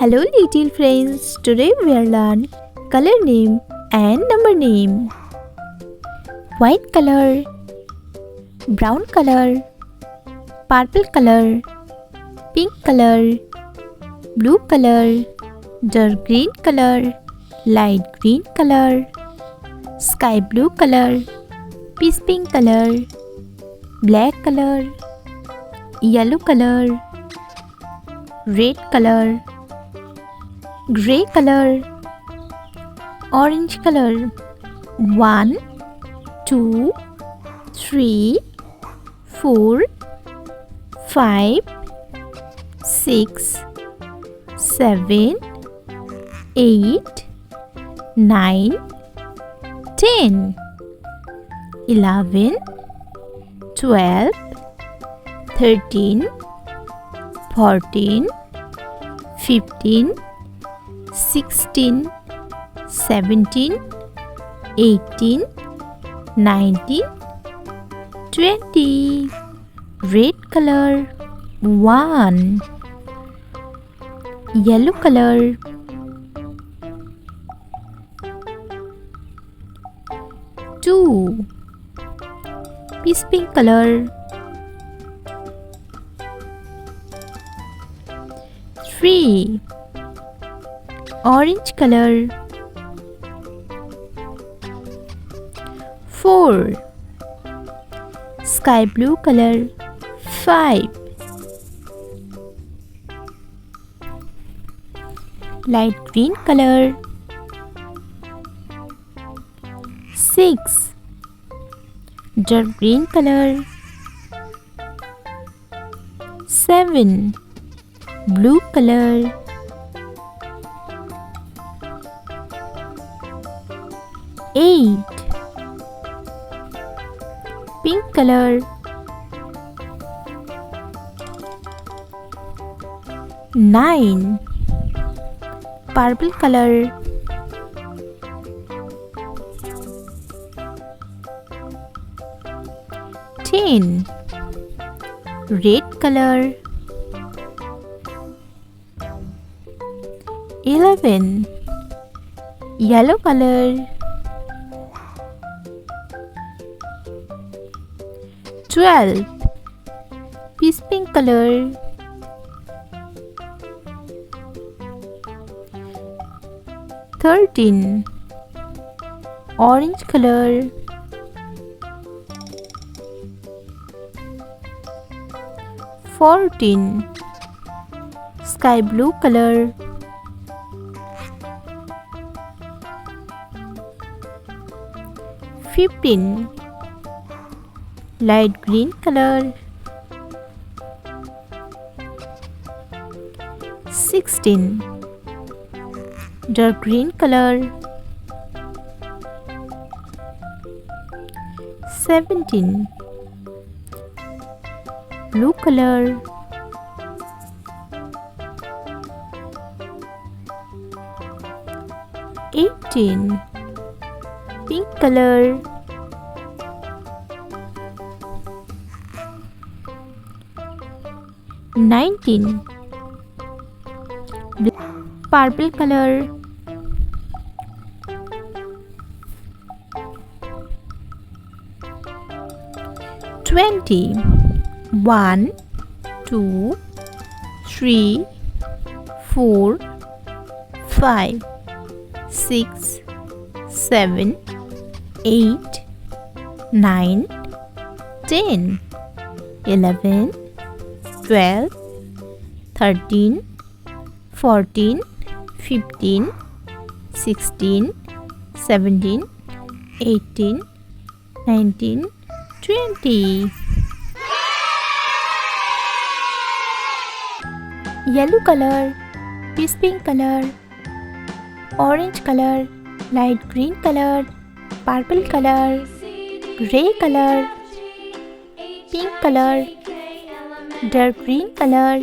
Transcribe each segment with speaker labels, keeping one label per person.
Speaker 1: Hello little friends, today we are learn color name and number name. White color, brown color, purple color, pink color, blue color, dark green color, light green color, sky blue color, peach pink color, black color, yellow color, red color, grey color, orange color. 1, 2, 3, 4, 5, 6, 7, 8, 9, 10, 11, 12, 13, 14, 15, 16, 17, 18, 19, 20. Red color 1, yellow color 2, peach pink color 3, orange color 4, sky blue color 5, light green color 6, dark green color 7, blue color 8, pink color 9, purple color 10, red color 11, yellow color 12, peach pink color 13, orange color 14, sky blue color 15, light green color 16, dark green color 17, blue color 18, pink color 19, purple color 20. 1, 2, 3, 4, 5, 6, 7, 8, 9, 10, 11, 12, 13, 14, 15, 16, 17, 18, 19, 20. Yellow color, peach pink color, orange color, light green color, purple color, grey color, pink color, dark green color,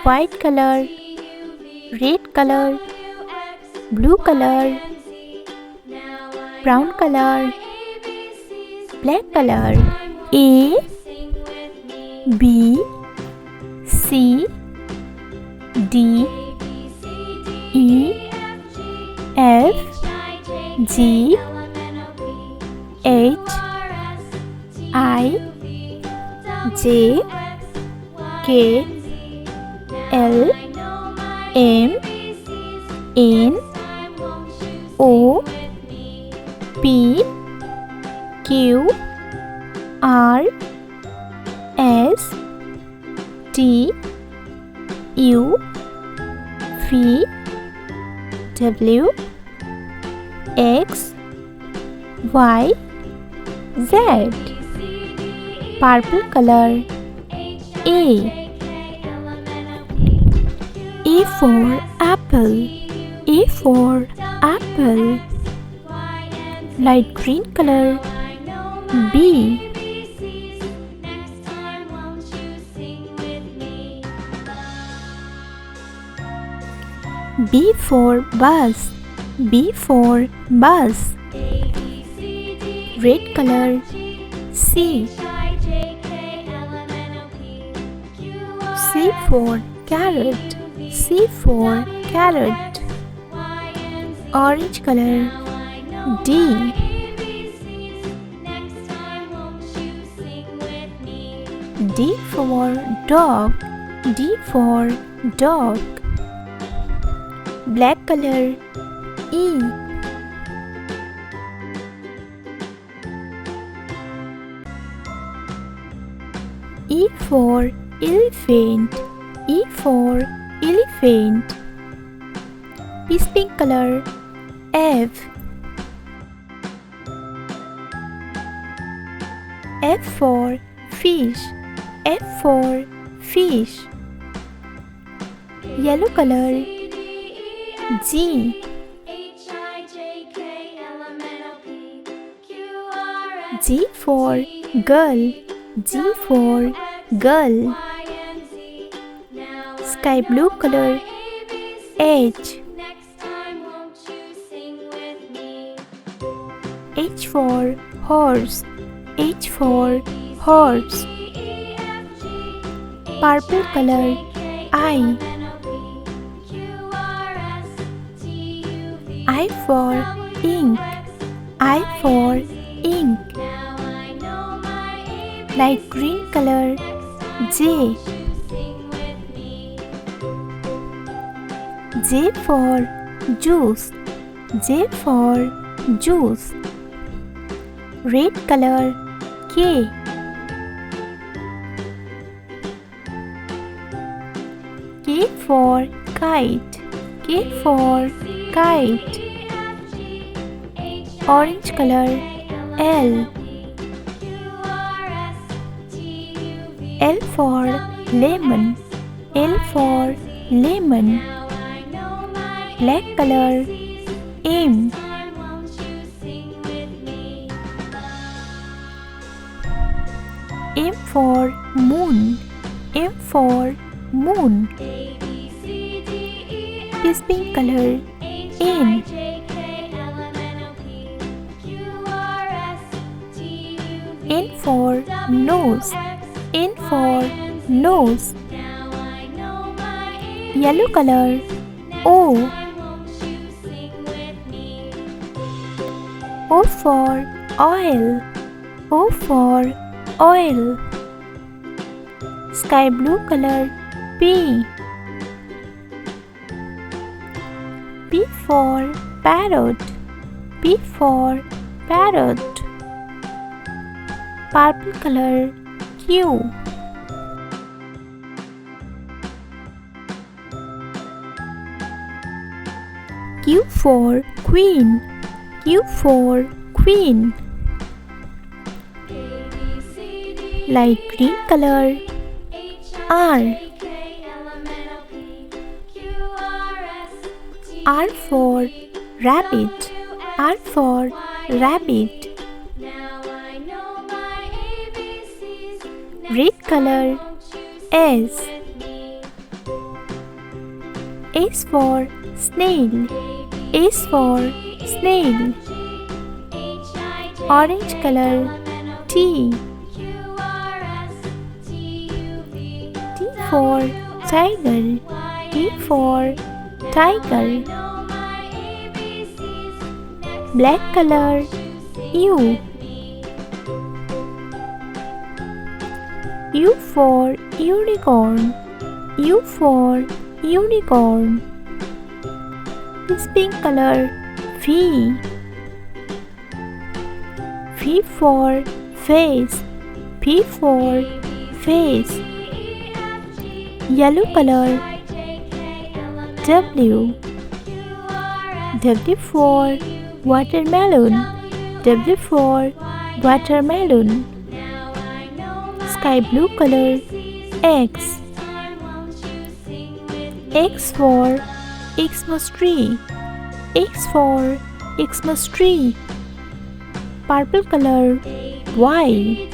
Speaker 1: white color, red color, blue color, brown color, black color. A, B, C, D, E F G H I J K L M N O P Q R S T U V W X Y Z. Purple color. A for apple. A for apple. Light green color. B for bus. B for bus. Red color. C for carrot. C for carrot. Orange color. D for dog. D for dog. Black color. E for elephant. E for elephant. Peace pink color. F for fish. F for fish. Yellow color. G for girl. G for girl. Sky blue color. H for horse. H for horse. Purple color. I for ink. I for ink. Light green color. J for juice. J for juice. Red color. K for kite. K for kite. Orange color. L for lemon. L for lemon. Black color. M for moon. M for moon. Peace pink color. N for nose. N for nose. Yellow color. O for oil. O for oil. Sky blue color. P for parrot. P for parrot. Purple color. Q for queen. Q for queen. Light green color. R for rabbit. R for rabbit. Red color. S for snail. S for snail. Orange color. T for tiger. T for tiger. Black color, U. U for unicorn. U for unicorn. This pink color, V. V for face. P for face. Yellow color, W. W for watermelon. W for watermelon. Sky blue color, X. X for Xmas tree. X for Xmas tree. Purple color, Y.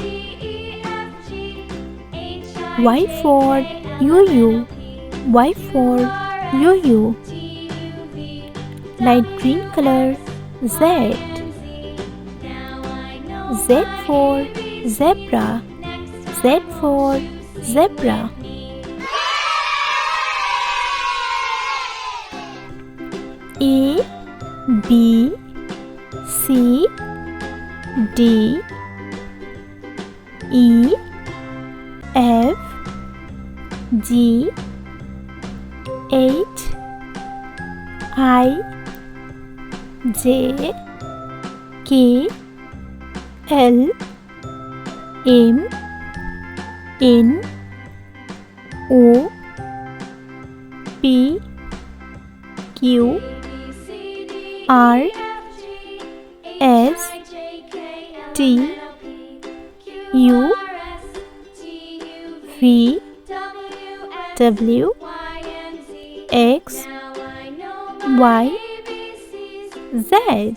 Speaker 1: Y for YOYO. Y for YOYO. Light green color, Z. Z for zebra. Z for zebra. A, B, C, D, E, F, G, H, I, J, K, L, M, N, O, P, Q, R, S, T, U, V, W, X, Y, Z.